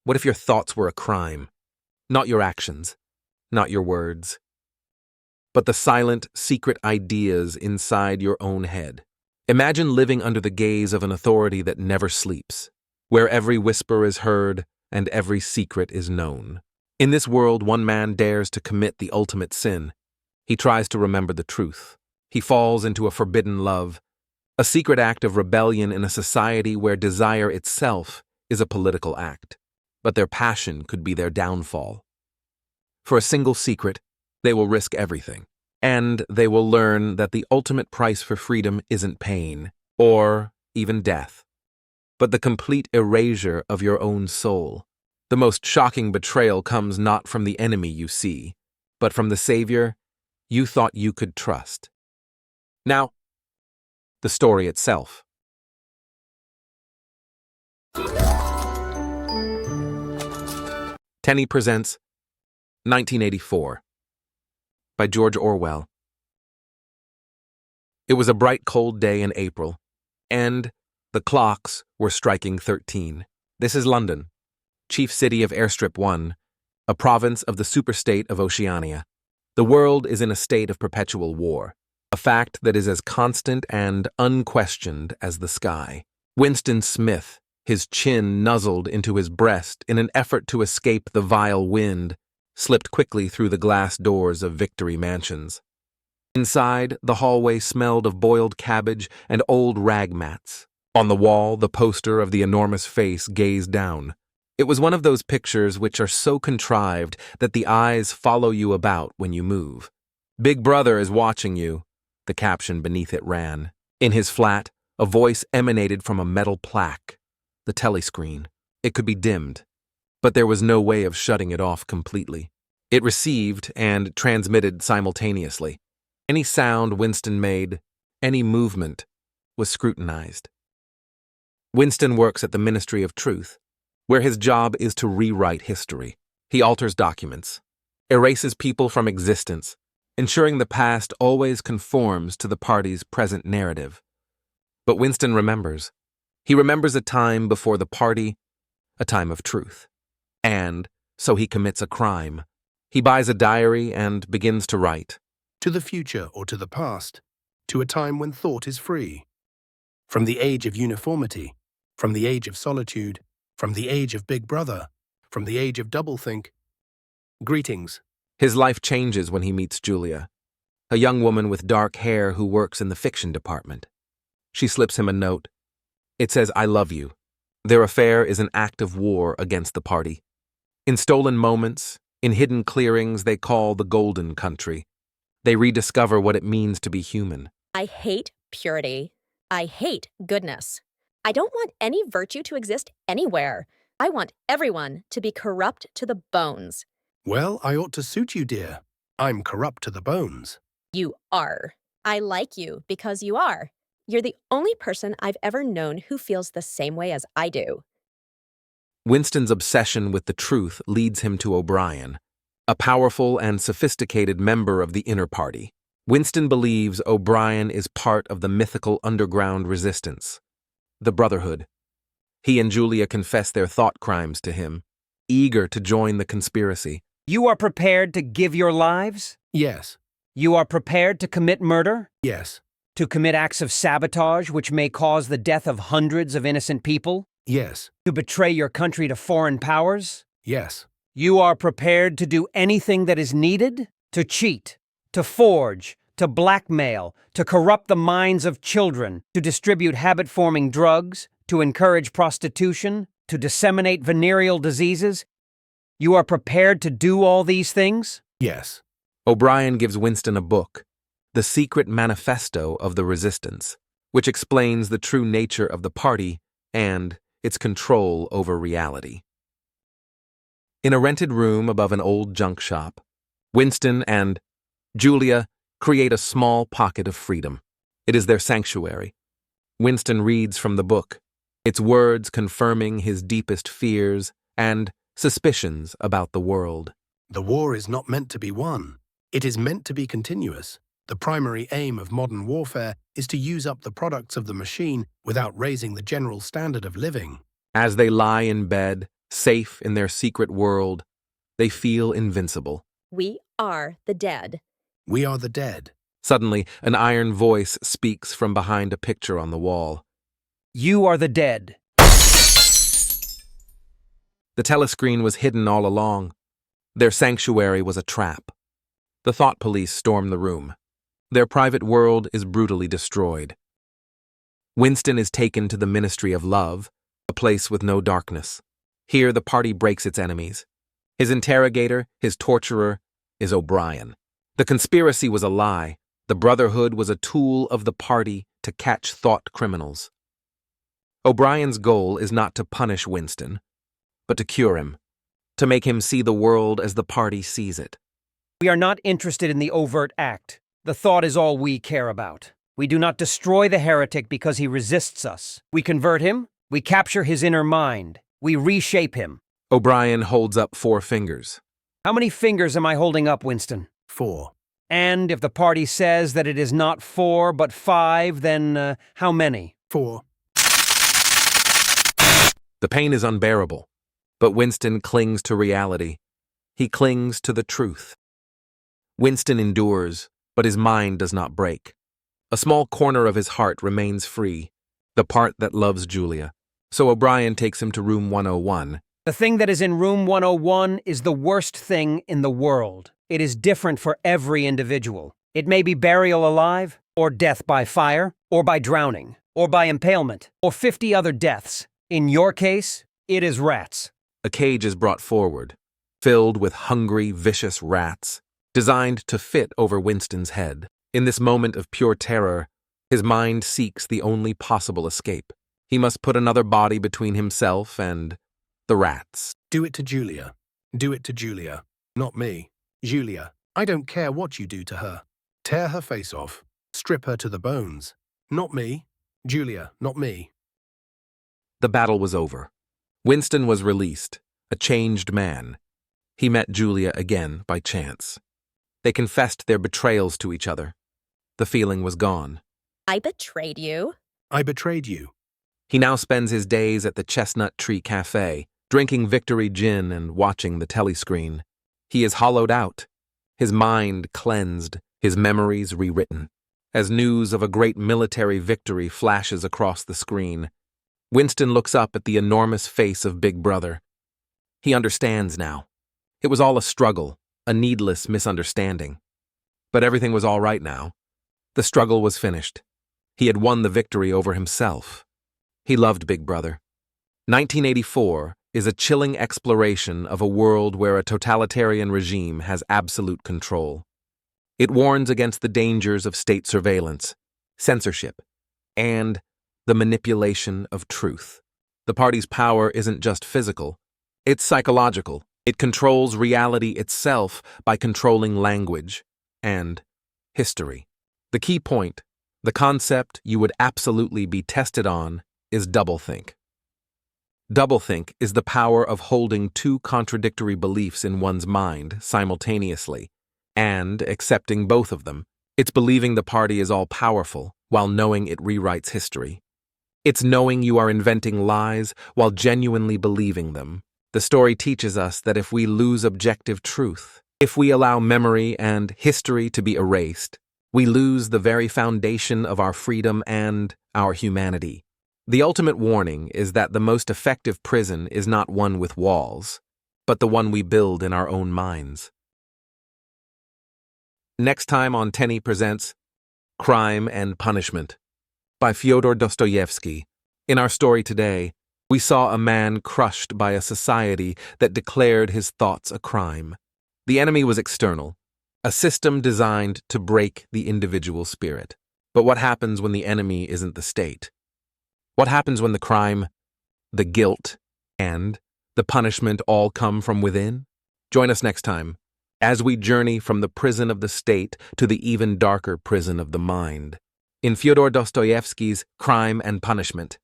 What if your thoughts were a crime? Not your actions, not your words, but the silent, secret ideas inside your own head. Imagine living under the gaze of an authority that never sleeps, where every whisper is heard and every secret is known. In this world, one man dares to commit the ultimate sin. He tries to remember the truth. He falls into a forbidden love, a secret act of rebellion in a society where desire itself is a political act. But their passion could be their downfall. For a single secret, they will risk everything. And they will learn that the ultimate price for freedom isn't pain, or even death, but the complete erasure of your own soul. The most shocking betrayal comes not from the enemy you see, but from the savior you thought you could trust. Now, the story itself. Tenny presents 1984 by George Orwell. It was a bright, cold day in April, and the clocks were striking 13. This is London, chief city of Airstrip 1, a province of the superstate of Oceania. The world is in a state of perpetual war, a fact that is as constant and unquestioned as the sky. Winston Smith, his chin nuzzled into his breast in an effort to escape the vile wind, slipped quickly through the glass doors of Victory Mansions. Inside, the hallway smelled of boiled cabbage and old rag mats. On the wall, the poster of the enormous face gazed down. It was one of those pictures which are so contrived that the eyes follow you about when you move. "Big Brother is watching you," the caption beneath it ran. In his flat, a voice emanated from a metal plaque, the telescreen. It could be dimmed, but there was no way of shutting it off completely. It received and transmitted simultaneously. Any sound Winston made, any movement, was scrutinized. Winston works at the Ministry of Truth, where his job is to rewrite history. He alters documents, erases people from existence, ensuring the past always conforms to the party's present narrative. But Winston remembers. He remembers a time before the party, a time of truth. And so he commits a crime. He buys a diary and begins to write. To the future or to the past, to a time when thought is free. From the age of uniformity, from the age of solitude, from the age of Big Brother, from the age of doublethink. Greetings. His life changes when he meets Julia, a young woman with dark hair who works in the fiction department. She slips him a note. It says, "I love you." Their affair is an act of war against the party. In stolen moments, in hidden clearings they call the Golden Country, they rediscover what it means to be human. I hate purity. I hate goodness. I don't want any virtue to exist anywhere. I want everyone to be corrupt to the bones. Well, I ought to suit you, dear. I'm corrupt to the bones. You are. I like you because you are. You're the only person I've ever known who feels the same way as I do. Winston's obsession with the truth leads him to O'Brien, a powerful and sophisticated member of the inner party. Winston believes O'Brien is part of the mythical underground resistance, the Brotherhood. He and Julia confess their thought crimes to him, eager to join the conspiracy. You are prepared to give your lives? Yes. You are prepared to commit murder? Yes. To commit acts of sabotage which may cause the death of hundreds of innocent people? Yes. To betray your country to foreign powers? Yes. You are prepared to do anything that is needed? To cheat, to forge, to blackmail, to corrupt the minds of children, to distribute habit-forming drugs, to encourage prostitution, to disseminate venereal diseases? You are prepared to do all these things? Yes. O'Brien gives Winston a book, The Secret Manifesto of the Resistance, which explains the true nature of the party and its control over reality. In a rented room above an old junk shop, Winston and Julia create a small pocket of freedom. It is their sanctuary. Winston reads from the book, its words confirming his deepest fears and suspicions about the world. The war is not meant to be won. It is meant to be continuous. The primary aim of modern warfare is to use up the products of the machine without raising the general standard of living. As they lie in bed, Safe in their secret world, they feel invincible. We are the dead. We are the dead. Suddenly, an iron voice speaks from behind a picture on the wall. You are the dead. The telescreen was hidden all along. Their sanctuary was a trap. The thought police storm the room. Their private world is brutally destroyed. Winston is taken to the Ministry of Love, a place with no darkness. Here the party breaks its enemies. His interrogator, his torturer, is O'Brien. The conspiracy was a lie. The Brotherhood was a tool of the party to catch thought criminals. O'Brien's goal is not to punish Winston, but to cure him, to make him see the world as the party sees it. We are not interested in the overt act. The thought is all we care about. We do not destroy the heretic because he resists us. We convert him, we capture his inner mind, we reshape him. O'Brien holds up 4 fingers. How many fingers am I holding up, Winston? 4. And if the party says that it is not 4 but 5, then how many? 4. The pain is unbearable, but Winston clings to reality. He clings to the truth. Winston endures, but his mind does not break. A small corner of his heart remains free, the part that loves Julia. So O'Brien takes him to room 101. The thing that is in room 101 is the worst thing in the world. It is different for every individual. It may be burial alive, or death by fire, or by drowning, or by impalement, or 50 other deaths. In your case, it is rats. A cage is brought forward, filled with hungry, vicious rats, designed to fit over Winston's head. In this moment of pure terror, his mind seeks the only possible escape. He must put another body between himself and the rats. Do it to Julia. Do it to Julia. Not me. Julia, I don't care what you do to her. Tear her face off. Strip her to the bones. Not me. Julia, not me. The battle was over. Winston was released, a changed man. He met Julia again by chance. They confessed their betrayals to each other. The feeling was gone. I betrayed you. I betrayed you. He now spends his days at the Chestnut Tree Cafe, drinking Victory gin and watching the telescreen. He is hollowed out, his mind cleansed, his memories rewritten. As news of a great military victory flashes across the screen, Winston looks up at the enormous face of Big Brother. He understands now. It was all a struggle, a needless misunderstanding. But everything was all right now. The struggle was finished. He had won the victory over himself. He loved Big Brother. 1984 is a chilling exploration of a world where a totalitarian regime has absolute control. It warns against the dangers of state surveillance, censorship, and the manipulation of truth. The party's power isn't just physical, it's psychological. It controls reality itself by controlling language and history. The key point, the concept you would absolutely be tested on, is doublethink. Doublethink is the power of holding 2 contradictory beliefs in one's mind simultaneously and accepting both of them. It's believing the party is all-powerful while knowing it rewrites history. It's knowing you are inventing lies while genuinely believing them. The story teaches us that if we lose objective truth, if we allow memory and history to be erased, we lose the very foundation of our freedom and our humanity. The ultimate warning is that the most effective prison is not one with walls, but the one we build in our own minds. Next time on Tenny presents Crime and Punishment by Fyodor Dostoevsky. In our story today, we saw a man crushed by a society that declared his thoughts a crime. The enemy was external, a system designed to break the individual spirit. But what happens when the enemy isn't the state? What happens when the crime, the guilt, and the punishment all come from within? Join us next time as we journey from the prison of the state to the even darker prison of the mind in Fyodor Dostoevsky's Crime and Punishment.